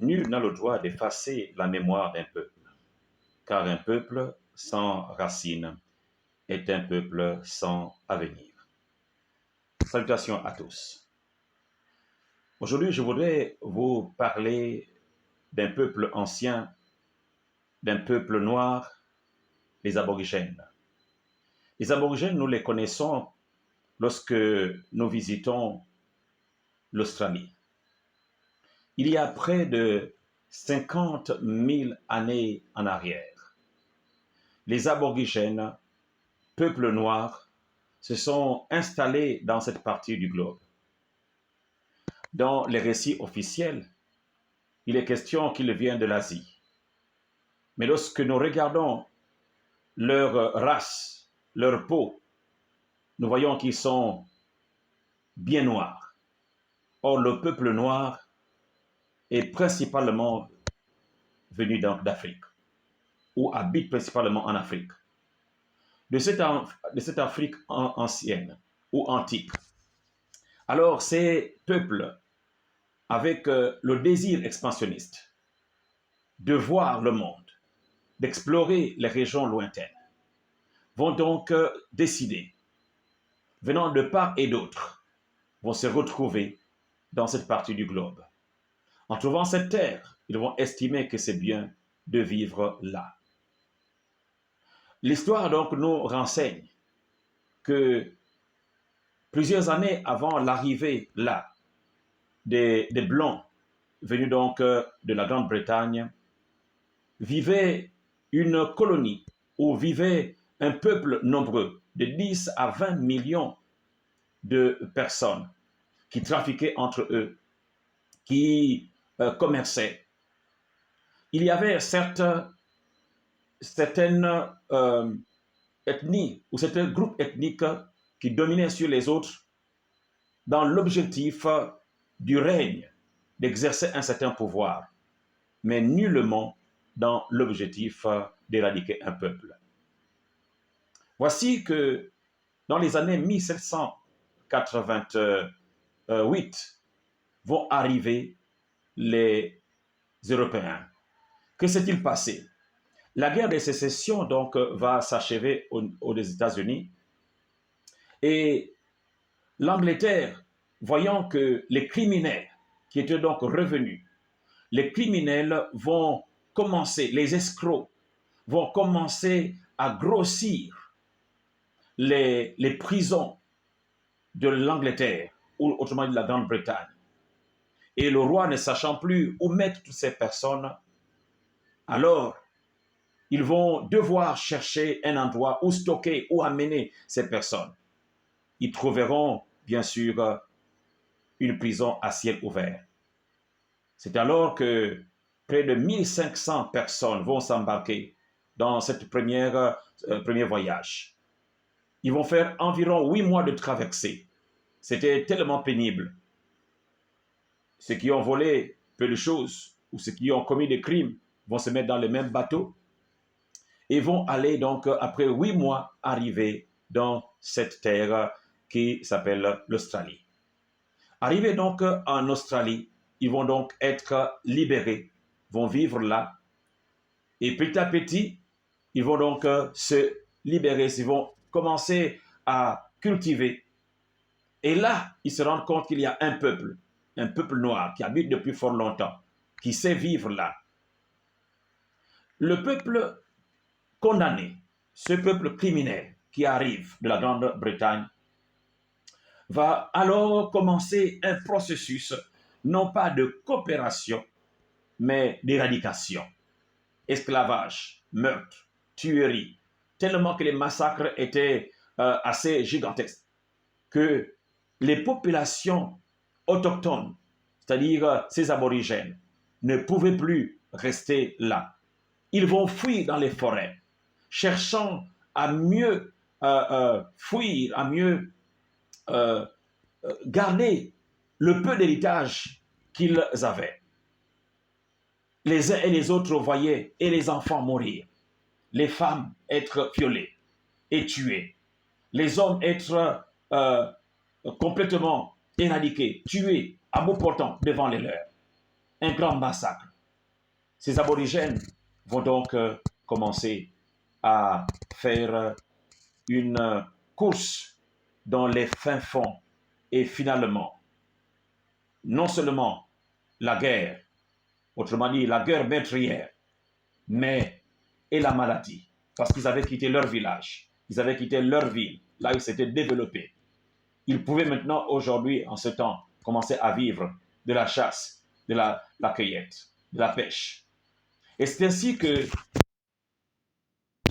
Nul n'a le droit d'effacer la mémoire d'un peuple, car un peuple sans racines est un peuple sans avenir. Salutations à tous. Aujourd'hui, je voudrais vous parler d'un peuple ancien, d'un peuple noir, les aborigènes. Les aborigènes, nous les connaissons lorsque nous visitons l'Australie. Il y a près de 50 000 années en arrière, les aborigènes, peuple noir, se sont installés dans cette partie du globe. Dans les récits officiels, il est question qu'ils viennent de l'Asie. Mais lorsque nous regardons leur race, leur peau, nous voyons qu'ils sont bien noirs. Or, le peuple noir est principalement venu d'Afrique, ou habite principalement en Afrique. De cette Afrique ancienne ou antique. Alors, ces peuples, avec le désir expansionniste de voir le monde, d'explorer les régions lointaines, vont donc décider, venant de part et d'autre, vont se retrouver dans cette partie du globe. En trouvant cette terre, ils vont estimer que c'est bien de vivre là. L'histoire donc nous renseigne que plusieurs années avant l'arrivée là des Blancs venus donc de la Grande-Bretagne, vivait une colonie où vivait un peuple nombreux de 10 à 20 millions de personnes qui trafiquaient entre eux, qui commerçaient. Il y avait certaines ethnies ou certains groupes ethniques qui dominaient sur les autres dans l'objectif du règne, d'exercer un certain pouvoir, mais nullement dans l'objectif d'éradiquer un peuple. Voici que dans les années 1788 vont arriver les Européens. Que s'est-il passé? La guerre de sécession donc va s'achever aux États-Unis et l'Angleterre, voyant que les criminels qui étaient donc revenus, les criminels vont commencer, les escrocs vont commencer à grossir les prisons de l'Angleterre, ou autrement dit de la Grande-Bretagne. Et le roi ne sachant plus où mettre toutes ces personnes, alors ils vont devoir chercher un endroit où stocker, où amener ces personnes. Ils trouveront bien sûr une prison à ciel ouvert. C'est alors que près de 1500 personnes vont s'embarquer dans cette premier voyage. Ils vont faire environ 8 mois de traversée. C'était tellement pénible. Ceux qui ont volé peu de choses ou ceux qui ont commis des crimes vont se mettre dans le même bateau et vont aller donc, après 8 mois, arriver dans cette terre qui s'appelle l'Australie. Arrivés donc en Australie, ils vont donc être libérés, vont vivre là. Et petit à petit, ils vont donc se libérer, ils vont commencer à cultiver. Et là, ils se rendent compte qu'il y a un peuple noir qui habite depuis fort longtemps, qui sait vivre là. Le peuple condamné, ce peuple criminel qui arrive de la Grande-Bretagne, va alors commencer un processus, non pas de coopération, mais d'éradication. Esclavage, meurtre, tuerie, tellement que les massacres étaient assez gigantesques, que les populations autochtones, c'est-à-dire ces aborigènes, ne pouvaient plus rester là. Ils vont fuir dans les forêts, cherchant à mieux fuir, à mieux garder le peu d'héritage qu'ils avaient. Les uns et les autres voyaient et les enfants mourir, les femmes être violées et tuées, les hommes être complètement éradiqués, tués à bout portant devant les leurs. Un grand massacre. Ces aborigènes vont donc commencer à faire une course dans les fins fonds et finalement, non seulement la guerre, autrement dit la guerre meurtrière, mais et la maladie, parce qu'ils avaient quitté leur village, ils avaient quitté leur ville, là où ils s'étaient développés. Ils pouvaient maintenant, aujourd'hui, en ce temps, commencer à vivre de la chasse, de la cueillette, de la pêche. Et c'est ainsi que